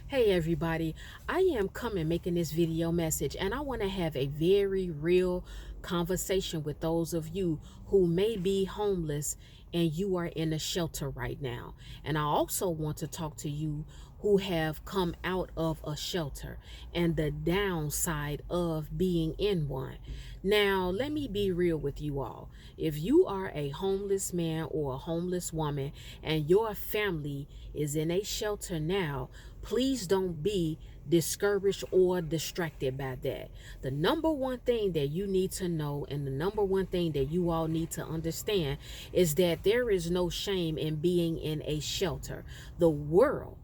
Hey everybody, I am coming making this video message and I want to have a very real conversation with those of you who may be homeless and you are in a shelter right now. And I also want to talk to you who have come out of a shelter and the downside of being in one. Now, let me be real with you all. If you are a homeless man or a homeless woman and your family is in a shelter now, please don't be discouraged or distracted by that. The number one thing that you need to know and the number one thing that you all need to understand is that there is no shame in being in a shelter. The world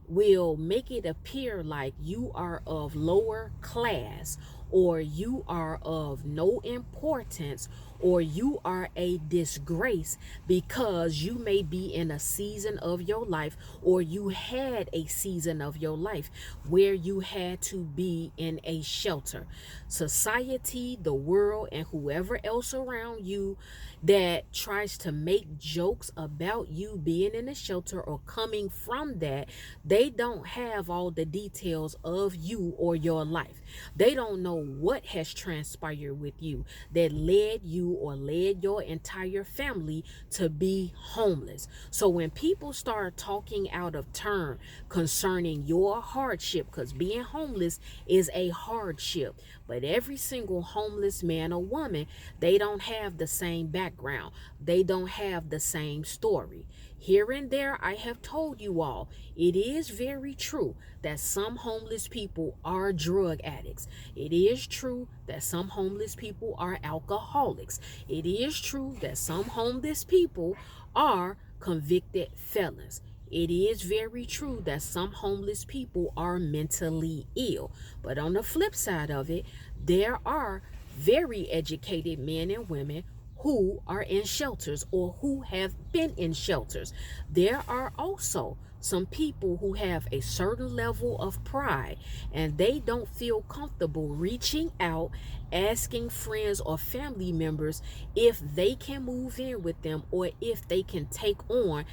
will make it appear like you are of lower class or you are of no importance or you are a disgrace because you may be in a season of your life or you had a season of your life where you had to be in a shelter. Society, the world, and whoever else around you that tries to make jokes about you being in a shelter or coming from that, they don't have all the details of you or your life. They don't know what has transpired with you that led you or led your entire family to be homeless. So when people start talking out of turn concerning your hardship, because being homeless is a hardship, but every single homeless man or woman, they don't have the same background. They don't have the same story. Here and there, I have told you all, it is very true that some homeless people are drug addicts. It is true that some homeless people are alcoholics. It is true that some homeless people are convicted felons. It is very true that some homeless people are mentally ill. But on the flip side of it, there are very educated men and women who are in shelters or who have been in shelters. There are also some people who have a certain level of pride and they don't feel comfortable reaching out, asking friends or family members if they can move in with them or if they can take on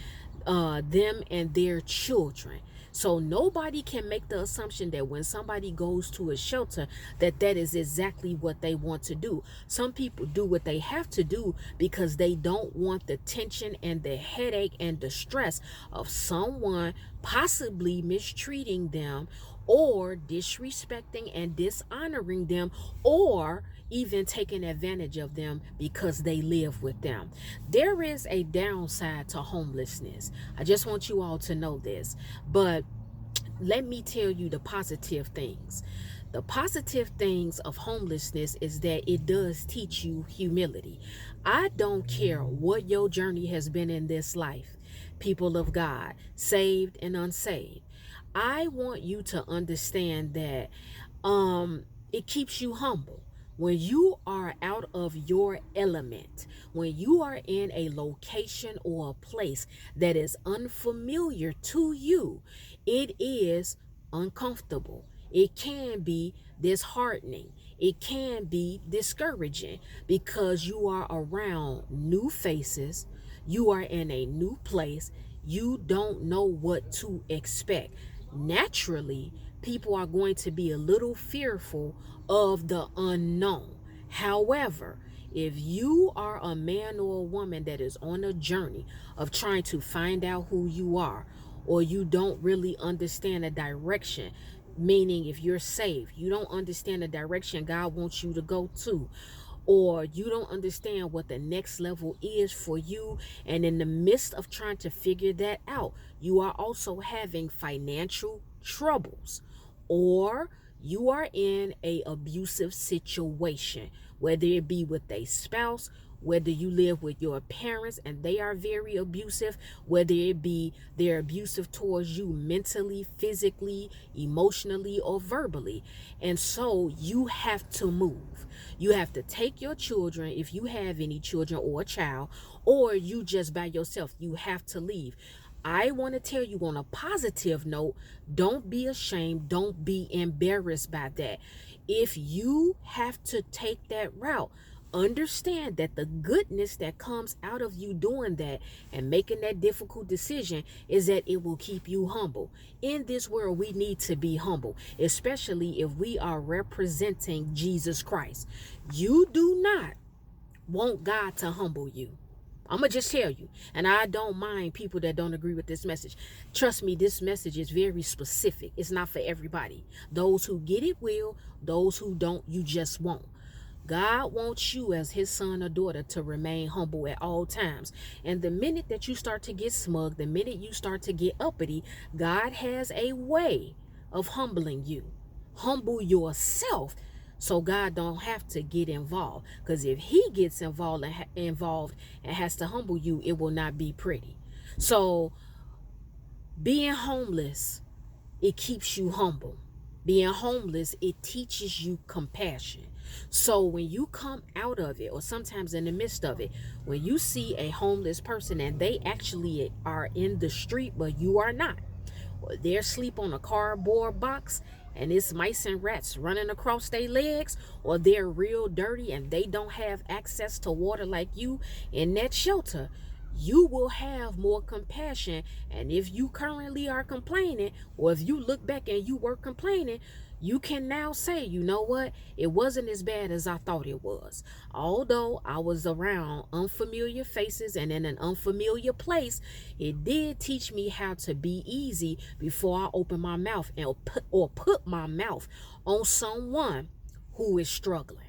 them and their children. So nobody can make the assumption that when somebody goes to a shelter that is exactly what they want to do. Some people do what they have to do because they don't want the tension and the headache and the stress of someone possibly mistreating them or disrespecting and dishonoring them or even taking advantage of them because they live with them. There is a downside to homelessness. I just want you all to know this. But let me tell you the positive things. The positive things of homelessness is that it does teach you humility. I don't care what your journey has been in this life, people of God, saved and unsaved. I want you to understand that it keeps you humble. When you are out of your element, when you are in a location or a place that is unfamiliar to you, it is uncomfortable. It can be disheartening. It can be discouraging because you are around new faces. You are in a new place. You don't know what to expect. Naturally, people are going to be a little fearful of the unknown. However, if you are a man or a woman that is on a journey of trying to find out who you are, or you don't really understand a direction, meaning if you're saved, you don't understand the direction God wants you to go to, or you don't understand what the next level is for you, and in the midst of trying to figure that out, you are also having financial troubles, or you are in a abusive situation, whether it be with a spouse, whether you live with your parents and they are very abusive, whether it be they're abusive towards you mentally, physically, emotionally, or verbally. And so you have to move. You have to take your children, if you have any children or a child, or you just by yourself, you have to leave. I want to tell you on a positive note, don't be ashamed, don't be embarrassed by that. If you have to take that route, Understand that the goodness that comes out of you doing that and making that difficult decision is that it will keep you humble. In this world, we need to be humble, especially if we are representing Jesus Christ. You do not want God to humble you. I'm going to just tell you. And I don't mind people that don't agree with this message. Trust me, this message is very specific. It's not for everybody. Those who get it will. Those who don't, you just won't. God wants you as his son or daughter to remain humble at all times. And the minute that you start to get smug, the minute you start to get uppity, God has a way of humbling you. Humble yourself so God don't have to get involved. Because if he gets involved and has to humble you, it will not be pretty. So being homeless, it keeps you humble. Being homeless, it teaches you compassion. So when you come out of it, or sometimes in the midst of it, when you see a homeless person and they actually are in the street, but you are not, or they're asleep on a cardboard box and it's mice and rats running across their legs, or they're real dirty and they don't have access to water like you in that shelter, you will have more compassion. And if you currently are complaining, or if you look back and you were complaining, you can now say, you know what? It wasn't as bad as I thought it was. Although I was around unfamiliar faces and in an unfamiliar place, it did teach me how to be easy before I open my mouth or put my mouth on someone who is struggling.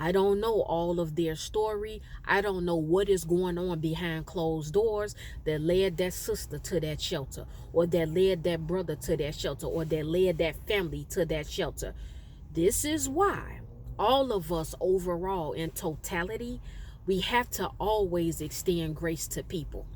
I don't know all of their story. I don't know what is going on behind closed doors that led that sister to that shelter, or that led that brother to that shelter, or that led that family to that shelter. This is why all of us overall in totality, we have to always extend grace to people.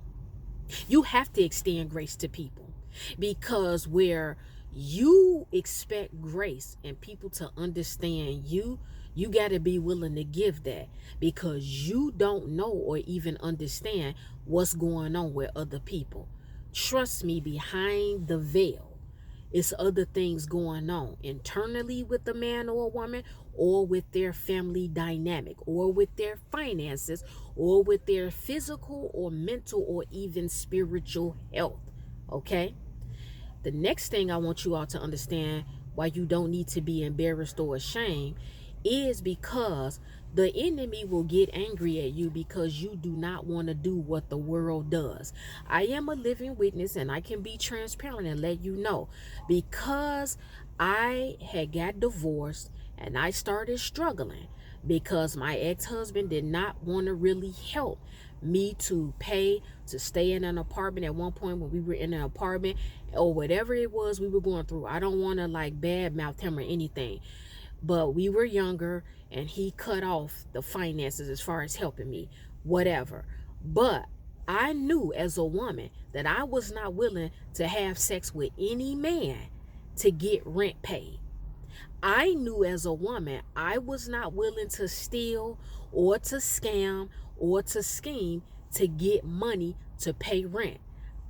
You have to extend grace to people, because where you expect grace and people to understand you, you got to be willing to give that, because you don't know or even understand what's going on with other people. Trust me, behind the veil, it's other things going on internally with a man or a woman, or with their family dynamic, or with their finances, or with their physical or mental or even spiritual health. Okay? The next thing I want you all to understand why you don't need to be embarrassed or ashamed is because the enemy will get angry at you because you do not want to do what the world does. I am a living witness, and I can be transparent and let you know, because I had got divorced and I started struggling because my ex-husband did not want to really help me to pay to stay in an apartment at one point when we were in an apartment, or whatever it was we were going through. I don't want to like badmouth him or anything, but we were younger and he cut off the finances as far as helping me, whatever. But I knew as a woman that I was not willing to have sex with any man to get rent paid. I knew as a woman I was not willing to steal or to scam or to scheme to get money to pay rent.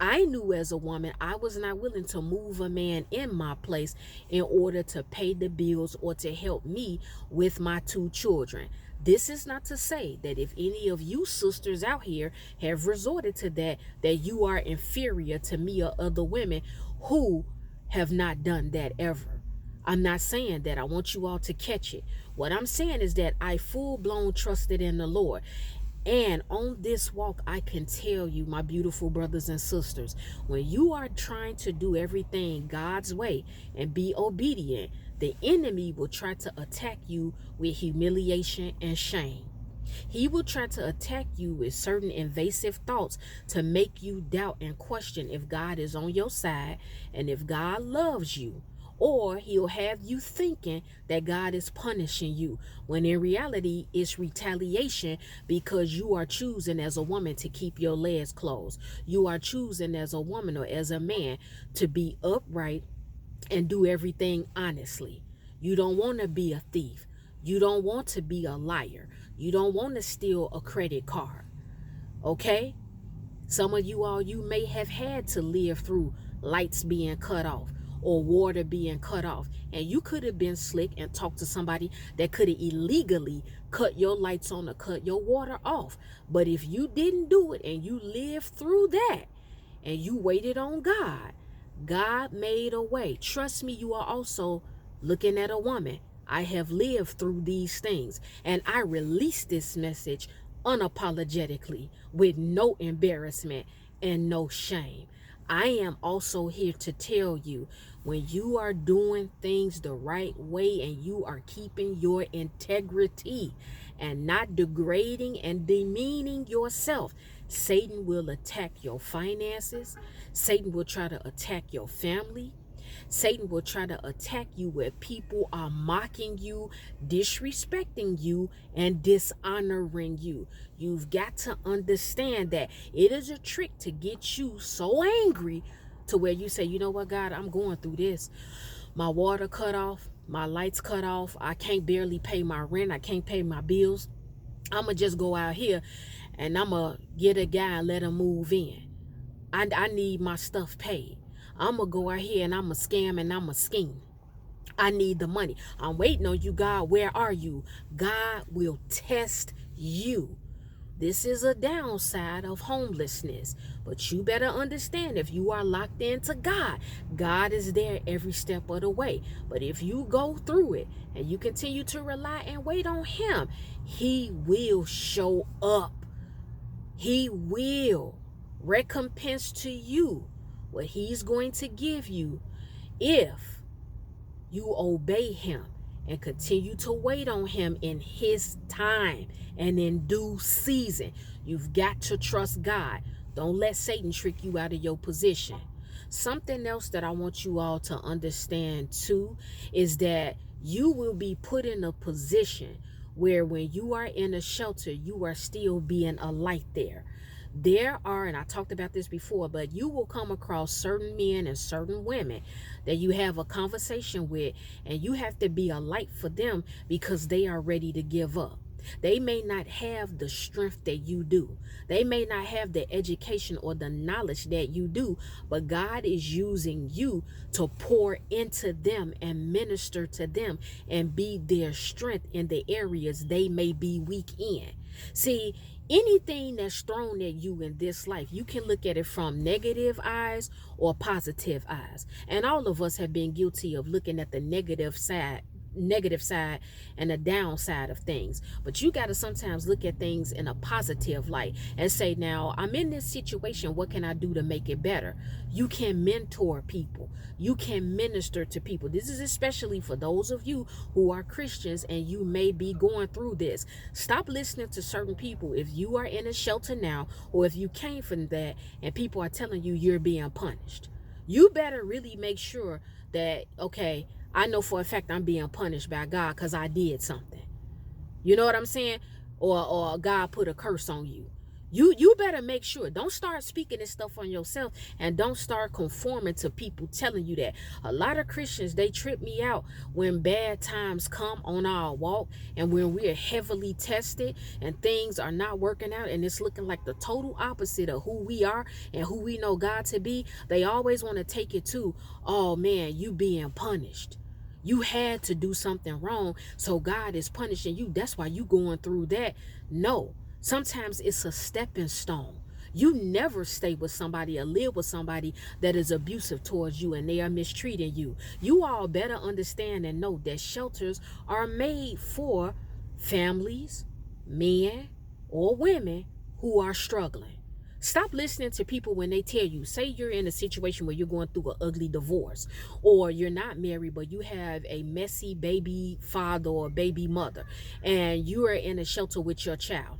I knew as a woman I was not willing to move a man in my place in order to pay the bills or to help me with my 2 children. This is not to say that if any of you sisters out here have resorted to that, that you are inferior to me or other women who have not done that ever. I'm not saying that. I want you all to catch it. What I'm saying is that I full-blown trusted in the Lord. And on this walk, I can tell you, my beautiful brothers and sisters, when you are trying to do everything God's way and be obedient, the enemy will try to attack you with humiliation and shame. He will try to attack you with certain invasive thoughts to make you doubt and question if God is on your side and if God loves you. Or he'll have you thinking that God is punishing you, when in reality it's retaliation, because you are choosing as a woman to keep your legs closed. You are choosing as a woman or as a man to be upright and do everything honestly. You don't want to be a thief. You don't want to be a liar. You don't want to steal a credit card. Okay? Some of you all, you may have had to live through lights being cut off, or water being cut off. And you could have been slick and talked to somebody that could have illegally cut your lights on or cut your water off. But if you didn't do it and you lived through that and you waited on God, God made a way. Trust me, you are also looking at a woman. I have lived through these things, and I release this message unapologetically with no embarrassment and no shame. I am also here to tell you, when you are doing things the right way and you are keeping your integrity and not degrading and demeaning yourself, Satan will attack your finances. Satan will try to attack your family. Satan will try to attack you where people are mocking you, disrespecting you, and dishonoring you. You've got to understand that it is a trick to get you so angry to where you say, you know what, God, I'm going through this. My water cut off, my lights cut off, I can't barely pay my rent, I can't pay my bills. I'm going to just go out here and I'm going to get a guy and let him move in. I need my stuff paid. I'm going to go out here and I'm going to scam and I'm going to scheme. I need the money. I'm waiting on you, God. Where are you? God will test you. This is a downside of homelessness. But you better understand, if you are locked into God, God is there every step of the way. But if you go through it and you continue to rely and wait on Him, He will show up. He will recompense to you what He's going to give you if you obey Him and continue to wait on Him in His time and in due season. You've got to trust God. Don't let Satan trick you out of your position. Something else that I want you all to understand too is that you will be put in a position where when you are in a shelter, you are still being a light there. There are, and I talked about this before, but you will come across certain men and certain women that you have a conversation with, and you have to be a light for them because they are ready to give up. They may not have the strength that you do. They may not have the education or the knowledge that you do, but God is using you to pour into them and minister to them and be their strength in the areas they may be weak in. See, anything that's thrown at you in this life, you can look at it from negative eyes or positive eyes. And all of us have been guilty of looking at the negative side and the downside of things. But you got to sometimes look at things in a positive light and say, now I'm in this situation, what can I do to make it better? You can mentor people. You can minister to people. This is especially for those of you who are Christians and you may be going through this. Stop listening to certain people. If you are in a shelter now, or if you came from that and people are telling you you're being punished, you better really make sure that, okay, I know for a fact I'm being punished by God because I did something. You know what I'm saying? Or God put a curse on you. You better make sure. Don't start speaking this stuff on yourself, and don't start conforming to people telling you that. A lot of Christians, they trip me out when bad times come on our walk and when we're heavily tested and things are not working out and it's looking like the total opposite of who we are and who we know God to be. They always want to take it to, oh man, you being punished. You had to do something wrong, so God is punishing you. That's why you going through that. No, sometimes it's a stepping stone. You never stay with somebody or live with somebody that is abusive towards you and they are mistreating you. You all better understand and know that shelters are made for families, men, or women who are struggling. Stop listening to people when they tell you, say you're in a situation where you're going through an ugly divorce, or you're not married, but you have a messy baby father or baby mother, and you are in a shelter with your child.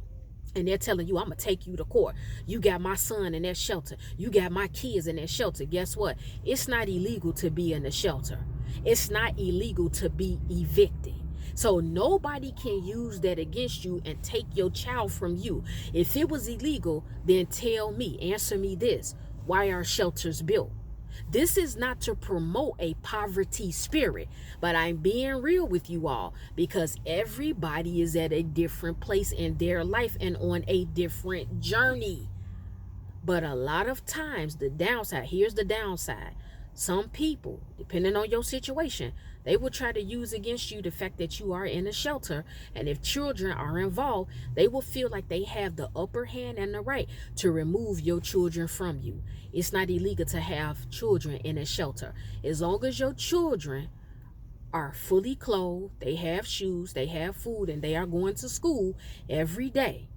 And they're telling you, I'm going to take you to court. You got my son in that shelter. You got my kids in that shelter. Guess what? It's not illegal to be in a shelter. It's not illegal to be evicted. So nobody can use that against you and take your child from you. If it was illegal, then tell me, answer me this. Why are shelters built? This is not to promote a poverty spirit, but I'm being real with you all because everybody is at a different place in their life and on a different journey. But a lot of times the downside, here's the downside. Some people, depending on your situation, they will try to use against you the fact that you are in a shelter. And if children are involved, they will feel like they have the upper hand and the right to remove your children from you. It's not illegal to have children in a shelter. As long as your children are fully clothed, they have shoes, they have food, and they are going to school every day.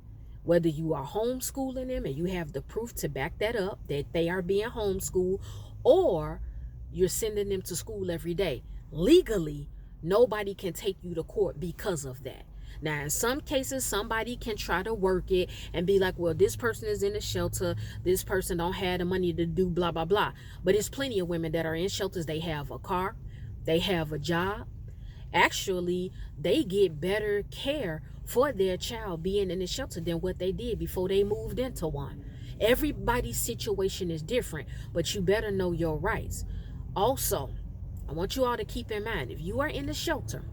Whether you are homeschooling them and you have the proof to back that up, that they are being homeschooled, or you're sending them to school every day. Legally, nobody can take you to court because of that. Now, in some cases, somebody can try to work it and be like, well, this person is in a shelter. This person don't have the money to do blah, blah, blah. But there's plenty of women that are in shelters. They have a car. They have a job. Actually, they get better care for their child being in the shelter than what they did before they moved into one. Everybody's situation is different, but you better know your rights. Also, I want you all to keep in mind, if you are in the shelter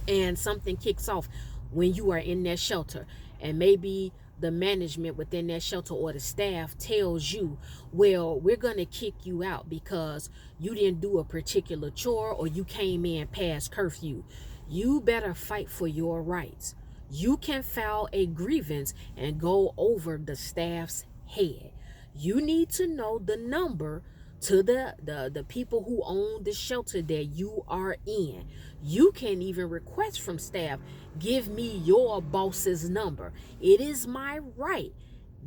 and something kicks off when you are in that shelter, and maybe the management within that shelter or the staff tells you, well, we're going to kick you out because you didn't do a particular chore or you came in past curfew, you better fight for your rights. You can file a grievance and go over the staff's head. You need to know the number to the people who own the shelter that you are in. You can even request from staff, give me your boss's number. It is my right,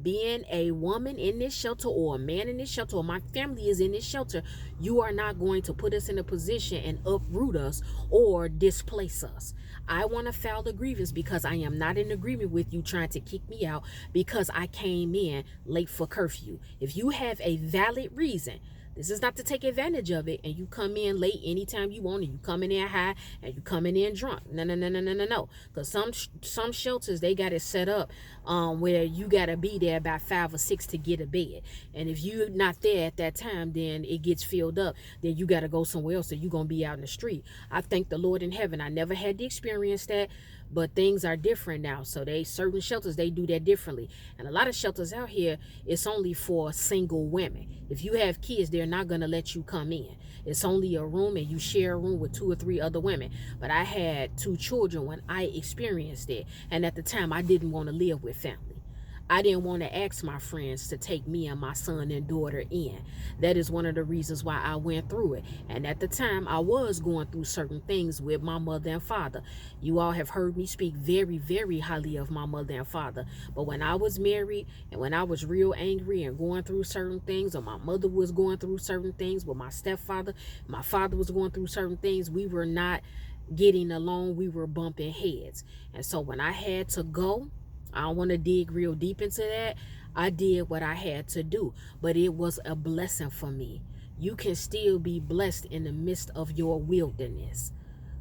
being a woman in this shelter or a man in this shelter or my family is in this shelter, you are not going to put us in a position and uproot us or displace us. I want to file the grievance because I am not in agreement with you trying to kick me out because I came in late for curfew. If you have a valid reason, this is not to take advantage of it, and you come in late anytime you want, and you coming in high, and you coming in drunk. No. Because some shelters, they got it set up where you got to be there about 5 or 6 to get a bed. And if you're not there at that time, then it gets filled up. Then you got to go somewhere else, so you're going to be out in the street. I thank the Lord in heaven. I never had to experience that, but things are different now. So certain shelters, they do that differently. And a lot of shelters out here, it's only for single women. If you have kids, they're not going to let you come in. It's only a room and you share a room with 2 or 3 other women. But I had 2 children when I experienced it. And at the time, I didn't want to live with family. I didn't want to ask my friends to take me and my son and daughter in. That is one of the reasons why I went through it. And at the time, I was going through certain things with my mother and father. You all have heard me speak very, very highly of my mother and father. But when I was married and when I was real angry and going through certain things, or my mother was going through certain things with my stepfather, my father was going through certain things, we were not getting along. We were bumping heads. And so when I had to go, I don't want to dig real deep into that. I did what I had to do, but it was a blessing for me. You can still be blessed in the midst of your wilderness.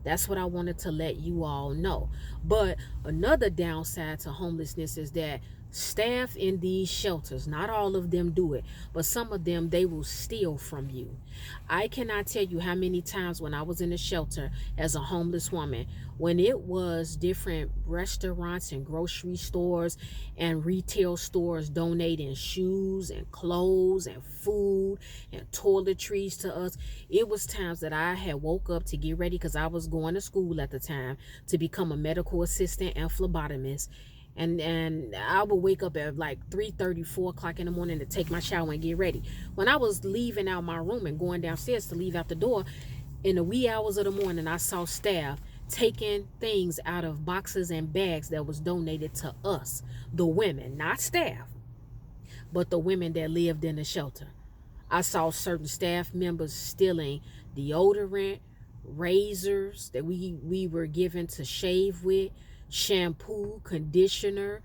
That's what I wanted to let you all know. But another downside to homelessness is that staff in these shelters, not all of them do it, but some of them, they will steal from you. I cannot tell you how many times when I was in a shelter as a homeless woman, when it was different restaurants and grocery stores and retail stores donating shoes and clothes and food and toiletries to us, it was times that I had woke up to get ready because I was going to school at the time to become a medical assistant and phlebotomist. And I would wake up at like 3:30, 4 o'clock in the morning to take my shower and get ready. When I was leaving out my room and going downstairs to leave out the door, in the wee hours of the morning, I saw staff taking things out of boxes and bags that was donated to us, the women, not staff, but the women that lived in the shelter. I saw certain staff members stealing deodorant, razors that we were given to shave with, shampoo, conditioner,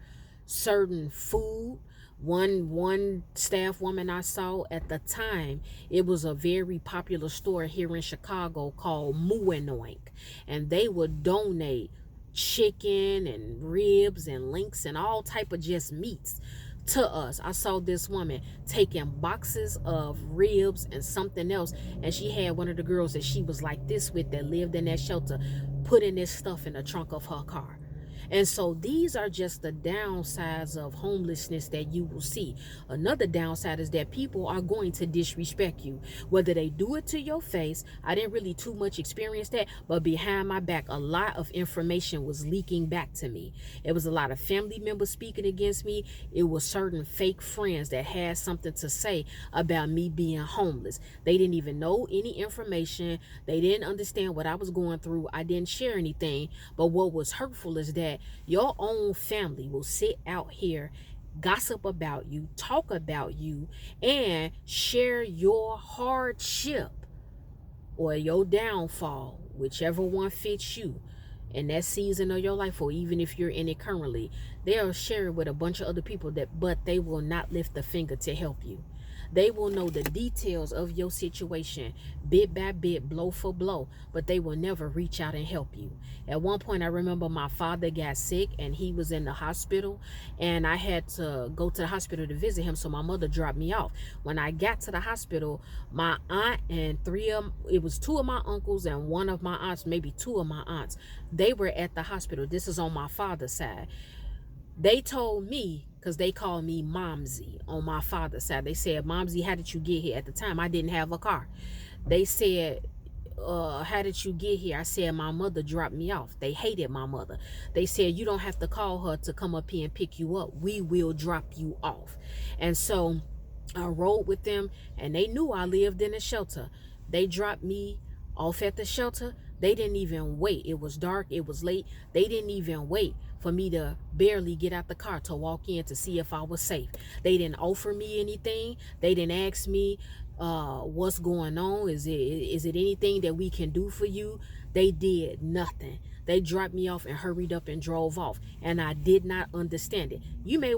certain food. One staff woman I saw at the time, it was a very popular store here in Chicago called Muenoink, and they would donate chicken and ribs and links and all type of just meats to us. I saw this woman taking boxes of ribs and something else, and she had one of the girls that she was like this with that lived in that shelter putting this stuff in the trunk of her car. And so these are just the downsides of homelessness that you will see. Another downside is that people are going to disrespect you, whether they do it to your face. I didn't really too much experience that, but behind my back, a lot of information was leaking back to me. It was a lot of family members speaking against me. It was certain fake friends that had something to say about me being homeless. They didn't even know any information. They didn't understand what I was going through. I didn't share anything. But what was hurtful is that your own family will sit out here, gossip about you, talk about you, and share your hardship or your downfall, whichever one fits you in that season of your life, or even if you're in it currently. They'll share it with a bunch of other people, but they will not lift a finger to help you. They will know the details of your situation bit by bit, blow for blow, but they will never reach out and help you. At one point, I remember my father got sick and he was in the hospital, and I had to go to the hospital to visit him, so my mother dropped me off. When I got to the hospital, my aunt and it was two of my uncles and one of my aunts, maybe two of my aunts, they were at the hospital. This is on my father's side. They told me, because they called me Momsy on my father's side. They said, Momsy, how did you get here? At the time, I didn't have a car. They said, how did you get here? I said, my mother dropped me off. They hated my mother. They said, you don't have to call her to come up here and pick you up. We will drop you off. And so I rode with them, and they knew I lived in a shelter. They dropped me off at the shelter. They didn't even wait. It was dark. It was late. They didn't even wait for me to barely get out the car to walk in to see if I was safe. They didn't offer me anything. They didn't ask me what's going on. Is it anything that we can do for you? They did nothing. They dropped me off and hurried up and drove off. And I did not understand it. You may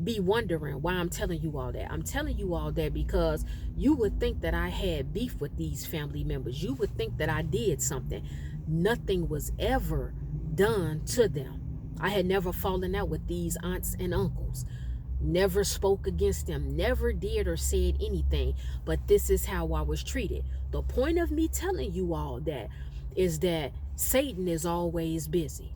be wondering why I'm telling you all that. I'm telling you all that because you would think that I had beef with these family members. You would think that I did something. Nothing was ever done to them. I had never fallen out with these aunts and uncles. Never spoke against them. Never did or said anything. But this is how I was treated. The point of me telling you all that is that Satan is always busy.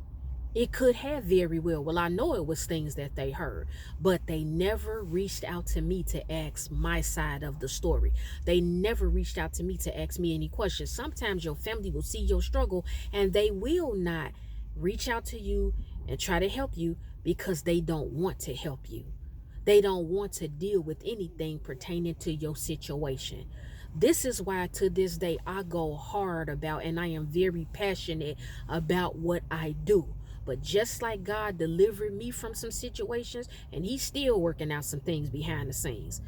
It could have very well, I know it was things that they heard, but they never reached out to me to ask my side of the story. They never reached out to me to ask me any questions. Sometimes your family will see your struggle and they will not reach out to you and try to help you because they don't want to help you. They don't want to deal with anything pertaining to your situation. This is why to this day I go hard about, and I am very passionate about what I do. But just like God delivered me from some situations, and he's still working out some things behind the scenes.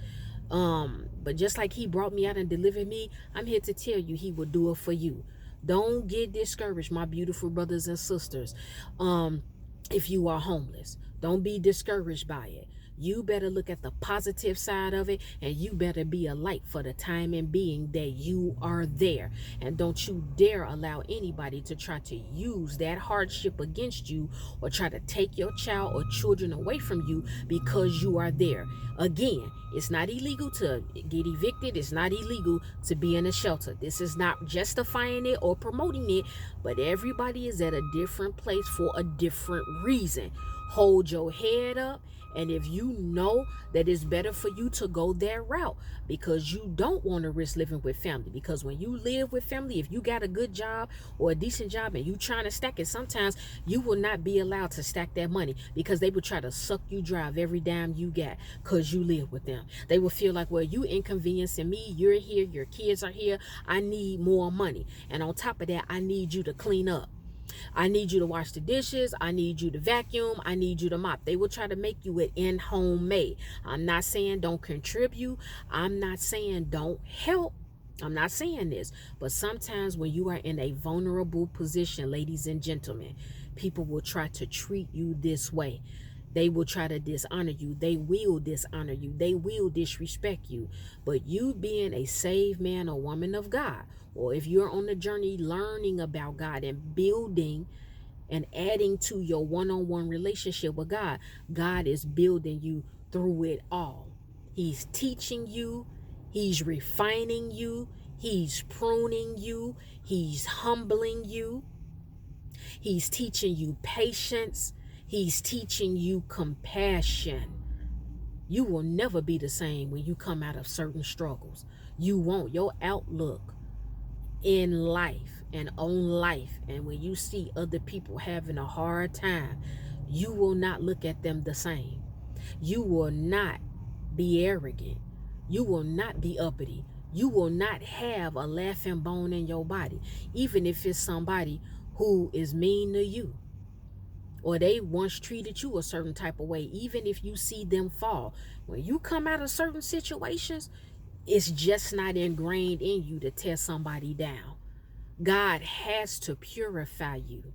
But just like he brought me out and delivered me, I'm here to tell you he will do it for you. Don't get discouraged, my beautiful brothers and sisters. If you are homeless, don't be discouraged by it. You better look at the positive side of it, and you better be a light for the time and being that you are there. And don't you dare allow anybody to try to use that hardship against you or try to take your child or children away from you because you are there. Again, it's not illegal to get evicted. It's not illegal to be in a shelter. This is not justifying it or promoting it, but everybody is at a different place for a different reason. Hold your head up. And if you know that it's better for you to go that route because you don't want to risk living with family, because when you live with family, if you got a good job or a decent job and you trying to stack it, sometimes you will not be allowed to stack that money because they will try to suck you dry of every dime you got because you live with them. They will feel like, well, you inconveniencing me. You're here. Your kids are here. I need more money. And on top of that, I need you to clean up. I need you to wash the dishes. I need you to vacuum. I need you to mop. They will try to make you an in-home maid. I'm not saying don't contribute. I'm not saying don't help. I'm not saying this. But sometimes when you are in a vulnerable position, ladies and gentlemen, people will try to treat you this way. They will try to dishonor you. They will dishonor you. They will disrespect you. But you being a saved man or woman of God, or if you're on the journey learning about God and building and adding to your one-on-one relationship with God, God is building you through it all. He's teaching you. He's refining you. He's pruning you. He's humbling you. He's teaching you patience. He's teaching you compassion. You will never be the same when you come out of certain struggles. You won't. Your outlook in life and on life, and when you see other people having a hard time, you will not look at them the same. You will not be arrogant. You will not be uppity. You will not have a laughing bone in your body, even if it's somebody who is mean to you, or they once treated you a certain type of way. Even if you see them fall, when you come out of certain situations, it's just not ingrained in you to tear somebody down. God has to purify you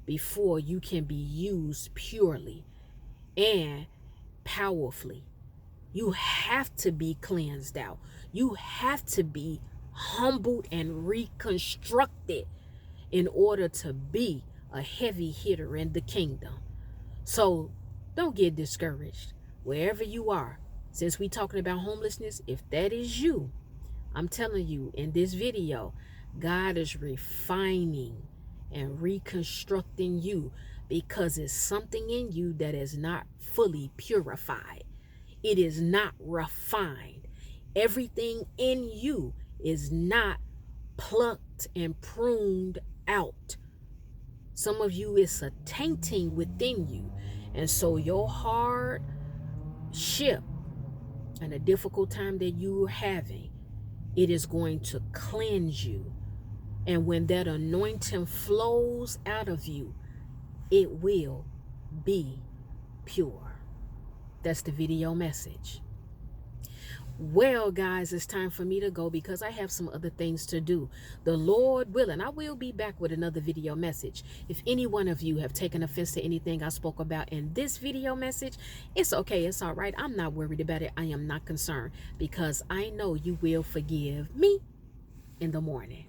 before you can be used purely and powerfully. You have to be cleansed out. You have to be humbled and reconstructed in order to be a heavy hitter in the kingdom. So don't get discouraged wherever you are. Since we're talking about homelessness, if that is you, I'm telling you in this video, God is refining and reconstructing you because it's something in you that is not fully purified. It is not refined. Everything in you is not plucked and pruned out. Some of you, it's a tainting within you. And so your hardship and a difficult time that you're having, it is going to cleanse you. And when that anointing flows out of you, it will be pure. That's the video message. Well, guys, it's time for me to go because I have some other things to do. The Lord willing, I will be back with another video message. If any one of you have taken offense to anything I spoke about in this video message, it's okay. It's all right. I'm not worried about it. I am not concerned because I know you will forgive me in the morning.